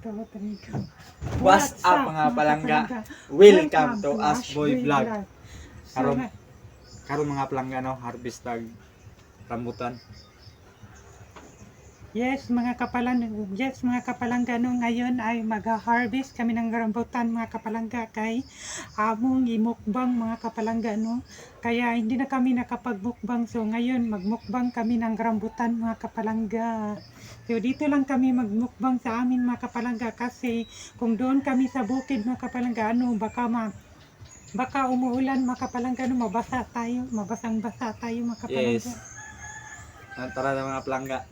What's up mga palangga? Welcome to Asboy Vlog. Karon mga palangga no, harvest tag rambutan. Yes mga kapalangga no, ngayon ay mag-harvest kami ng rambutan mga kapalangga kay among imukbang mga kapalangga no. Kaya hindi na kami nakapagmukbang, so ngayon magmukbang kami ng rambutan mga kapalangga. So dito lang kami magmukbang sa amin mga kapalangga kasi kung doon kami sa bukid mga kapalangga ano, baka umuulan mga kapalangga no, mabasang-basa tayo mga kapalangga. Yes. Tara na mga palangga.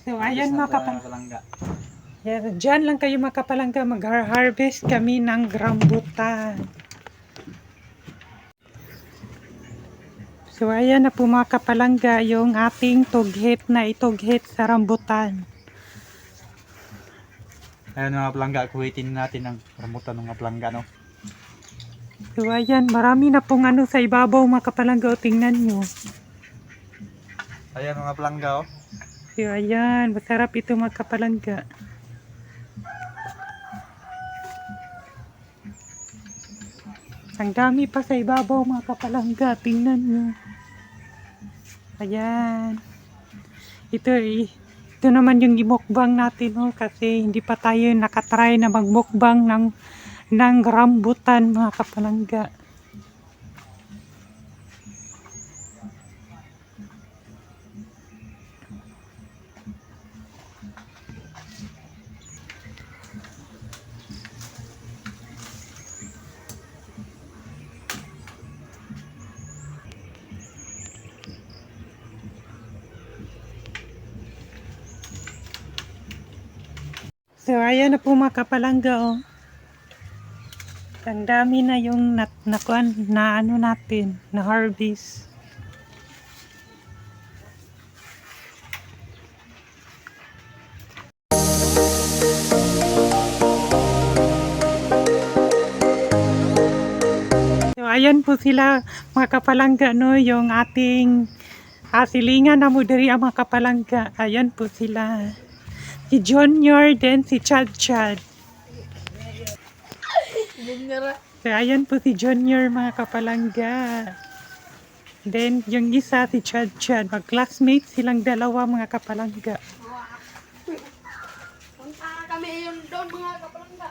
So ayan mga palangga. Yeah, dyan lang kayo mga kapalangga, mag-harvest kami ng rambutan. So ayan na po mga kapalangga yung ating tughit na itughit sa rambutan. Ayun mga palangga, kuhitin natin ang rambutan ng mga palangga no. So ayan, marami na pong ano sa ibabaw mga kapalangga, o tingnan nyo. Ayan mga palangga oh. So ayan, masarap ito mga kapalangga. Ang dami pa sa ibabaw mga kapalangga, tingnan nyo. Ayan. Ito naman yung imukbang natin oh, kasi hindi pa tayo nakatry na magmukbang ng rambutan mga kapalangga. So ayan na po mga kapalangga oh. Ang dami na yung na ano natin, na harvest. So ayan po sila mga kapalangga no, yung ating silingan na mudiri ang mga kapalangga. Ayan po sila. Si Junior, then si Chad. So ayan po si Junior mga kapalangga. Then yung isa si Chad. Mag-classmates silang dalawa mga kapalangga. Punta kami yung doon mga kapalangga.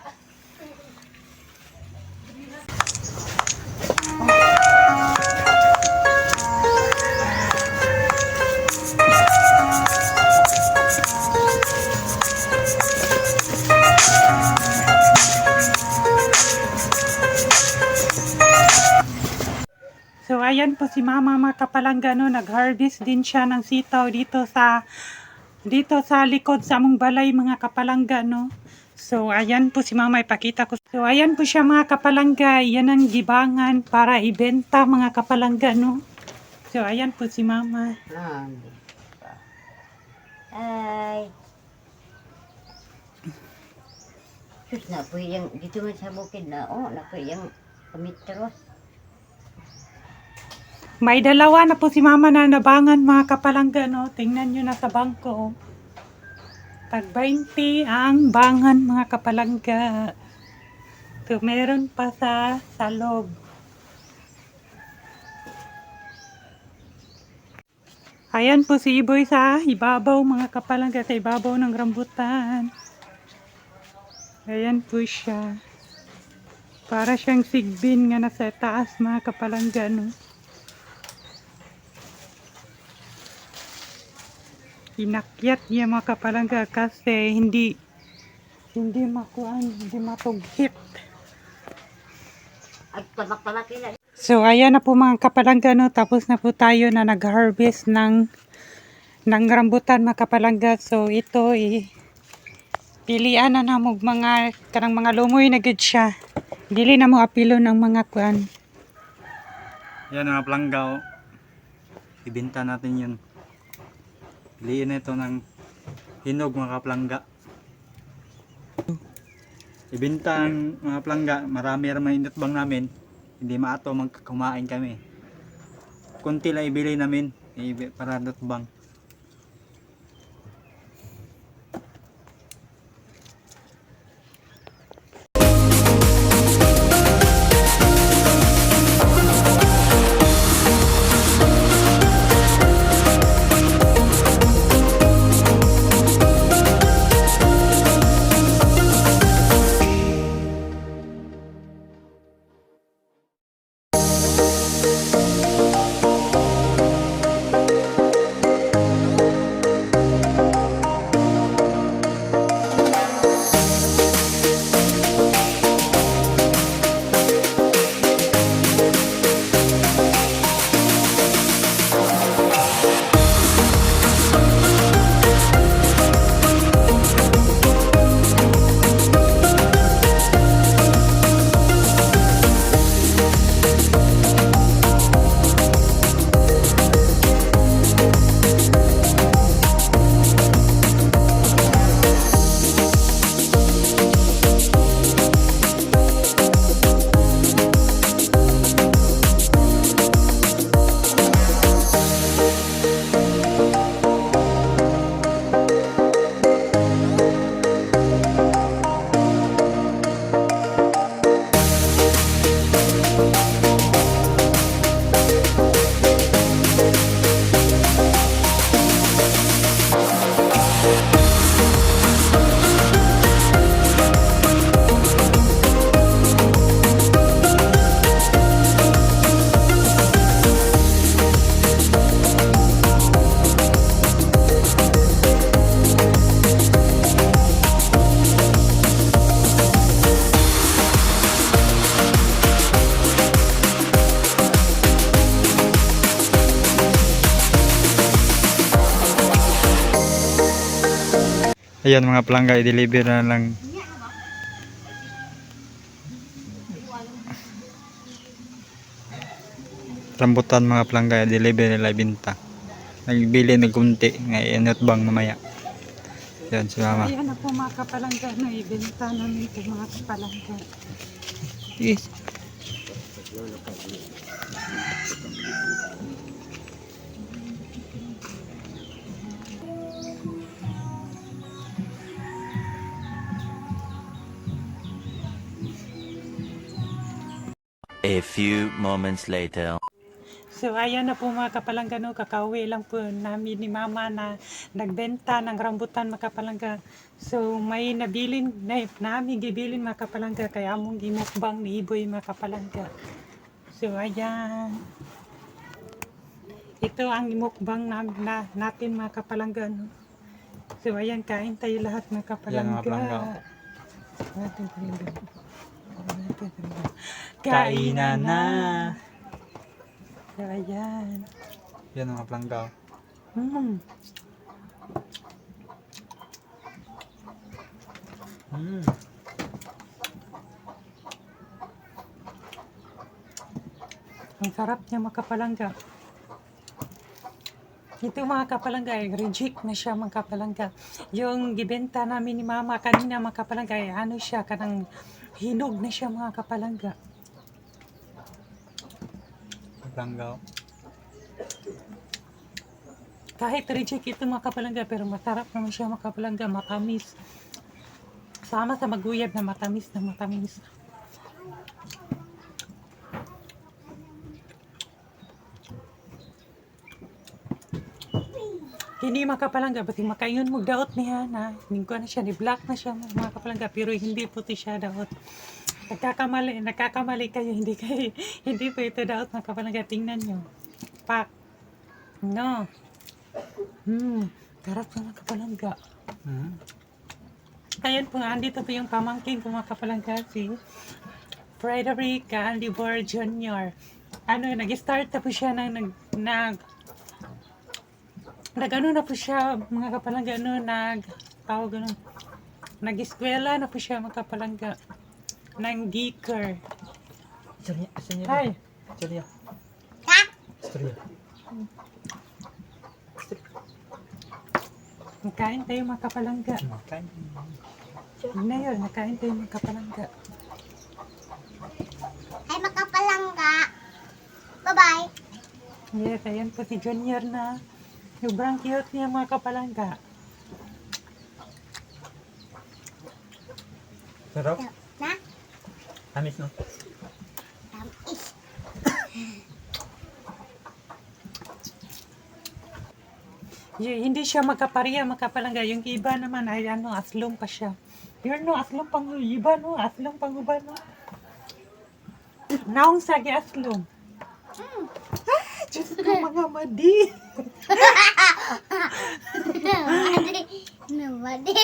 So ayan po si Mama mga kapalangga no, nag-harvest din siya ng sitaw dito sa likod sa among balay mga kapalangga no. So ayan po si Mama, ipakita ko. So ayan po siya mga kapalangga, yan ang gibangan para ibenta mga kapalangga no. So ayan po si Mama. Ay. Sus na po yung dito man sa bukid na na po yung kamitros. May dalawa na po si Mama na nabangan mga kapalangga no. Tingnan nyo na sa bangko. Tag 20 ang bangan mga kapalangga. So meron pa sa loob. Ayan po si Iboy sa ibabaw mga kapalangga, sa ibabaw ng rambutan. Ayan po siya. Para siyang sigbin nga nasa taas mga kapalangga no. Inakyat niya mga kapalangga kasi hindi matughit. At palaki na. So ayan na po mga kapalangga no, tapos na po tayo na nag-harvest ng rambutan mga kapalangga. So ito pilian na mo kanang mga lumoy na gud siya. Dili na mo apilo ng mga kuan. Yan mga palangga oh. Ibenta natin yun. Piliin na ito ng hinog mga palangga. Ibenta ang mga palangga, marami ramay inutbang namin. Hindi maato magkumain kami. Kunti lang ibili namin para nutbang. Ayan mga palangga, i-deliver na lang. Rambutan mga palangga, i-deliver nila ibenta. Nagbili ng kunti, ngayon at bang mamaya. Yan si mama. Ayan na po mga kapalangga na ibenta namin ito mga kapalangga. Yes. A few moments later. So ayan na po mga kapalangga, no, kakauwi lang po namin ni mama na nagbenta ng rambutan mga kapalangga. So may nabilin na namin gibilin mga kapalangga kaya among gimukbang ni Iboy mga kapalangga. So ayan. Ito ang imukbang natin mga kapalangga, no. So ayan, kain tayo lahat mga kapalangga. Yan, mga palangga. Natin palangga. Kainan na. So ayan. Yan mga palangga. Mm. Ang sarap niya mga kapalangga. Ito mga kapalangga ay reject na siya mga kapalangga. Yung gibenta namin ni mama kanina mga kapalangga ay ano siya, kanang hinog na siya mga kapalangga. Palangga. Kahit reject ito mga kapalangga pero masarap naman siya mga kapalangga, matamis. Sama sa maguyab na matamis na matamis. Kini mga kapalangga, bating makaingon mo daot niya na ningko na siya, ni black na siya mga kapalangga, pero hindi puti siya daot. Nagkakamali kayo, hindi po ito daot mga kapalangga, tingnan nyo. Pak. No. Sarap na mga kapalangga. Ayan po, andito po yung pamangkin ko mga kapalangga, si Frederick Andibor Jr. Nag-start na po siya nag-ano na po siya mga kapalangga, nag-eskwela na po siya mga kapalangga ng geeker. Hi. Nakain tayo mga kapalangga. Ngayon, nakain tayo mga kapalangga. Ay, makapalangga. Bye-bye. Yes, ayan po si Junior na. Sobrang cute niya mga kapalangga. Sarap? Na? Amis no? Tamis. Hindi siya magkapariya mga kapalangga. Yung iba naman ay aslong pa siya. Yun no, aslong pang iba no, aslong pang uba no. Naong sagi aslong. Diyos ko mga madi. Nobody.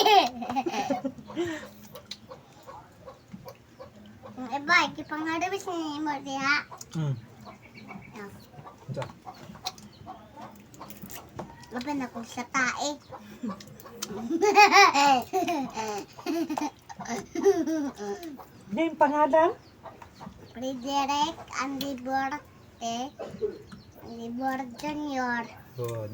Ang iba, ikipangharabis ni mo diha. Laban ako sa tae. Yung pangalan? Frederick Andibor Jr. Good.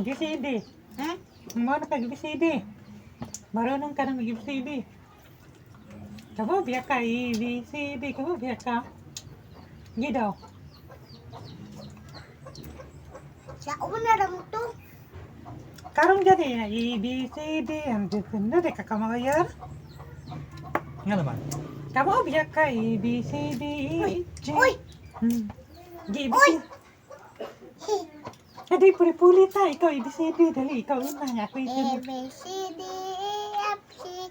ABCD. Hmm? Ano ka ABCD? Marunong ka na mag-ABCD. Kamo biya ka ABCD. Kamo biya ka. Hindi daw. Sa una lang to. Karong dyan na ABCD. Ang dito de ka kamayar. Nga naman. Kamo biya ka ABCD. Uy! ABCD. Hindi, puli-puli ta. Ikaw, ABCD. Dali, ikaw una nga. Ako A, ito. B, C, D, E, F, G,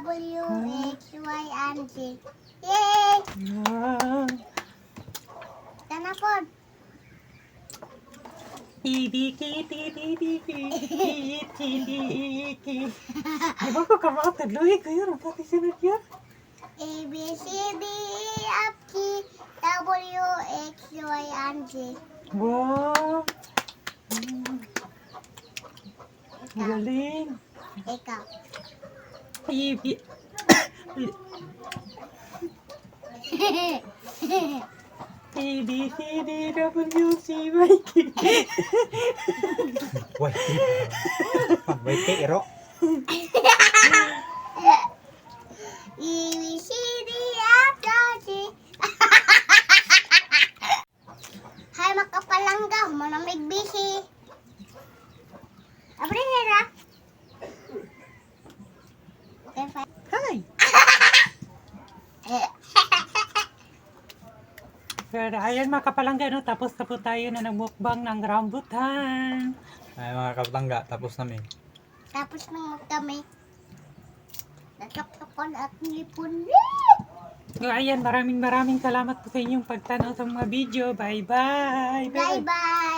W, X, Y, and Z. Yay! Tanapod. Ibiki, titibiki, itibiki. Di ba ko kamaot na luwi kayo? Ang pati sinod yan. A, B, C, D, E, F, G, W, X, Y, and Z. Wow! Galing. Ikaw. Ibi... A, B, C, D, W, C, Y, K. Wait, wait, iro. E, B, C, D, F, G. Hay makapalangga, manamig busy. Abri hera. Hi! Pero ayan mga kapalangga, no? Tapos na po tayo na nagmukbang ng rambutan. Ay mga kapatangga, tapos namin. Tapos nang kami. Nakapakon at nilipon. So ayan, maraming salamat po sa inyong pagtanaw sa mga video. Bye-bye! Bye-bye.